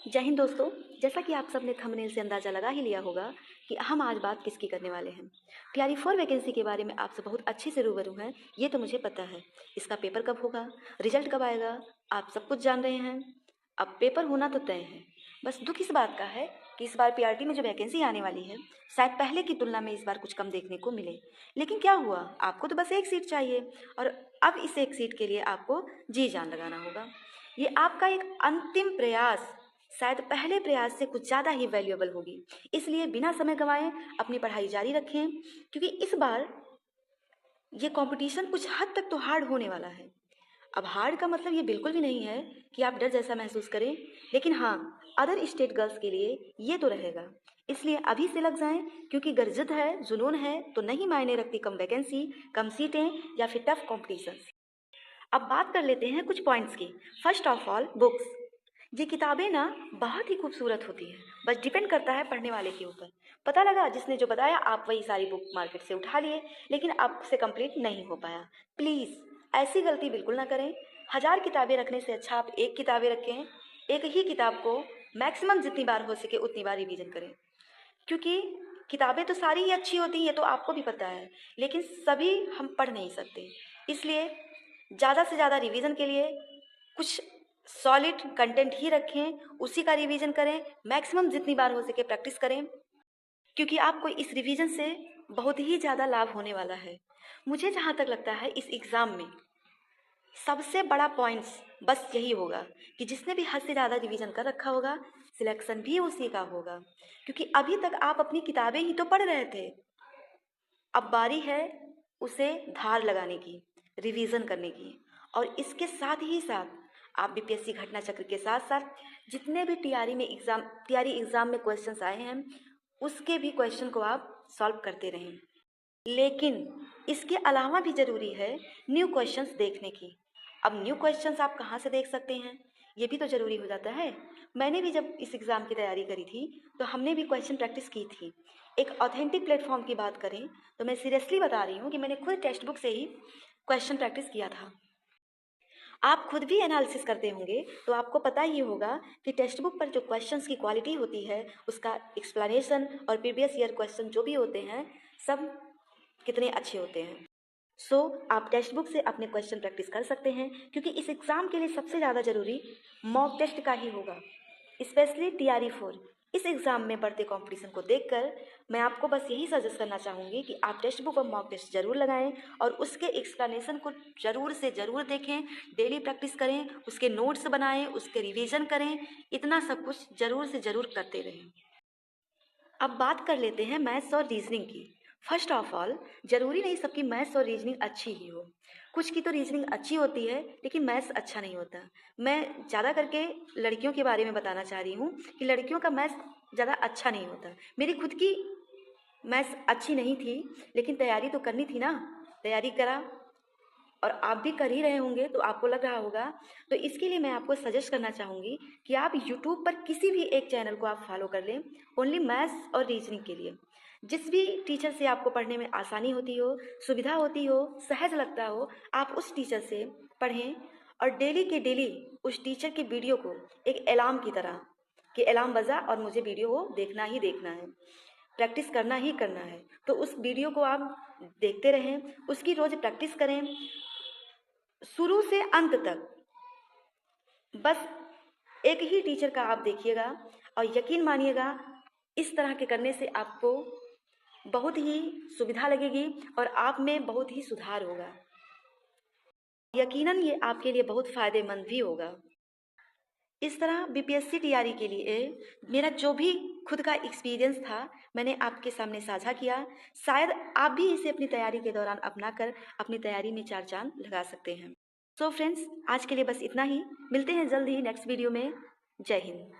जय हिंद दोस्तों। जैसा कि आप सबने थंबनेल से अंदाज़ा लगा ही लिया होगा कि हम आज बात किसकी करने वाले हैं। टीआरई 4 वैकेंसी के बारे में आपसे बहुत अच्छे से रूबरू हैं, ये तो मुझे पता है। इसका पेपर कब होगा, रिजल्ट कब आएगा, आप सब कुछ जान रहे हैं। अब पेपर होना तो तय है। बस दुख इस बात का है कि इस बार पीआरटी में जो वैकेंसी आने वाली है, शायद पहले की तुलना में इस बार कुछ कम देखने को मिले। लेकिन क्या हुआ, आपको तो बस एक सीट चाहिए और अब इस एक सीट के लिए आपको जी जान लगाना होगा। ये आपका एक अंतिम प्रयास शायद पहले प्रयास से कुछ ज़्यादा ही वैल्यूएबल होगी। इसलिए बिना समय गंवाए अपनी पढ़ाई जारी रखें, क्योंकि इस बार ये कंपटीशन कुछ हद तक तो हार्ड होने वाला है। अब हार्ड का मतलब ये बिल्कुल भी नहीं है कि आप डर जैसा महसूस करें, लेकिन हाँ, अदर स्टेट गर्ल्स के लिए ये तो रहेगा। इसलिए अभी से लग जाएं, क्योंकि अगर जिद है, जुनून है, तो नहीं मायने रखती कम वैकेंसी, कम सीटें या फिर टफ कॉम्पिटिशन। अब बात कर लेते हैं कुछ पॉइंट्स की। First of all, books. ये किताबें ना बहुत ही खूबसूरत होती हैं, बस डिपेंड करता है पढ़ने वाले के ऊपर। पता लगा जिसने जो बताया आप वही सारी बुक मार्केट से उठा लिए, लेकिन आपसे कंप्लीट नहीं हो पाया। प्लीज़ ऐसी गलती बिल्कुल ना करें। 1000 किताबें रखने से अच्छा आप एक किताबें रखें। एक ही किताब को मैक्सिमम जितनी बार हो सके उतनी बार रिवीजन करें, क्योंकि किताबें तो सारी ही अच्छी होती हैं, ये तो आपको भी पता है, लेकिन सभी हम पढ़ नहीं सकते। इसलिए ज़्यादा से ज़्यादा रिवीजन के लिए कुछ सॉलिड कंटेंट ही रखें, उसी का रिवीजन करें, मैक्सिमम जितनी बार हो सके प्रैक्टिस करें, क्योंकि आपको इस रिवीजन से बहुत ही ज़्यादा लाभ होने वाला है। मुझे जहाँ तक लगता है इस एग्ज़ाम में सबसे बड़ा पॉइंट्स बस यही होगा कि जिसने भी हद से ज़्यादा रिवीजन कर रखा होगा, सिलेक्शन भी उसी का होगा, क्योंकि अभी तक आप अपनी किताबें ही तो पढ़ रहे थे। अब बारी है उसे धार लगाने की, रिवीजन करने की। और इसके साथ ही साथ आप बीपीएससी घटना चक्र के साथ साथ जितने भी टीआरई एग्ज़ाम में क्वेश्चंस आए हैं, उसके भी क्वेश्चन को आप सॉल्व करते रहें। लेकिन इसके अलावा भी ज़रूरी है न्यू क्वेश्चंस देखने की। अब न्यू क्वेश्चंस आप कहाँ से देख सकते हैं, ये भी तो ज़रूरी हो जाता है। मैंने भी जब इस एग्ज़ाम की तैयारी करी थी तो हमने भी क्वेश्चन प्रैक्टिस की थी। एक ऑथेंटिक प्लेटफॉर्म की बात करें तो मैं सीरियसली बता रही हूँ कि मैंने खुद टेक्स्ट बुक से ही क्वेश्चन प्रैक्टिस किया था। आप खुद भी एनालिसिस करते होंगे तो आपको पता ही होगा कि टेक्स्ट बुक पर जो क्वेश्चंस की क्वालिटी होती है, उसका एक्सप्लेनेशन और प्रीवियस ईयर क्वेश्चन जो भी होते हैं, सब कितने अच्छे होते हैं। आप टेक्स्ट बुक से अपने क्वेश्चन प्रैक्टिस कर सकते हैं, क्योंकि इस एग्ज़ाम के लिए सबसे ज़्यादा ज़रूरी मॉक टेस्ट का ही होगा, स्पेशली टीआरई 4। इस एग्ज़ाम में बढ़ते कंपटीशन को देखकर मैं आपको बस यही सजेस्ट करना चाहूँगी कि आप टेक्स्ट बुक और मॉक टेस्ट ज़रूर लगाएं और उसके एक्सप्लेनेशन को ज़रूर से ज़रूर देखें, डेली प्रैक्टिस करें, उसके नोट्स बनाएं, उसके रिवीजन करें, इतना सब कुछ ज़रूर से ज़रूर करते रहें। अब बात कर लेते हैं मैथ्स और रीजनिंग की। फर्स्ट ऑफ ऑल, ज़रूरी नहीं सबकी मैथ्स और रीजनिंग अच्छी ही हो। कुछ की तो रीजनिंग अच्छी होती है लेकिन मैथ्स अच्छा नहीं होता। मैं ज़्यादा करके लड़कियों के बारे में बताना चाह रही हूँ कि लड़कियों का मैथ्स ज़्यादा अच्छा नहीं होता। मेरी खुद की मैथ्स अच्छी नहीं थी, लेकिन तैयारी तो करनी थी ना, तैयारी करा और आप भी कर ही रहे होंगे तो आपको लग रहा होगा। तो इसके लिए मैं आपको सजेस्ट करना चाहूँगी कि आप यूट्यूब पर किसी भी एक चैनल को आप फॉलो कर लें, ओनली मैथ्स और रीजनिंग के लिए। जिस भी टीचर से आपको पढ़ने में आसानी होती हो, सुविधा होती हो, सहज लगता हो, आप उस टीचर से पढ़ें और डेली के डेली उस टीचर की वीडियो को एक अलार्म की तरह कि अलार्म बजा और मुझे वीडियो को देखना ही देखना है, प्रैक्टिस करना ही करना है। तो उस वीडियो को आप देखते रहें, उसकी रोज़ प्रैक्टिस करें शुरू से अंत तक। बस एक ही टीचर का आप देखिएगा और यकीन मानिएगा, इस तरह के करने से आपको बहुत ही सुविधा लगेगी और आप में बहुत ही सुधार होगा। यकीनन ये आपके लिए बहुत फ़ायदेमंद भी होगा। इस तरह बीपीएससी टीआरई के लिए मेरा जो भी खुद का एक्सपीरियंस था मैंने आपके सामने साझा किया। शायद आप भी इसे अपनी तैयारी के दौरान अपनाकर अपनी तैयारी में चार चांद लगा सकते हैं। फ्रेंड्स, आज के लिए बस इतना ही। मिलते हैं जल्द ही नेक्स्ट वीडियो में। जय हिंद।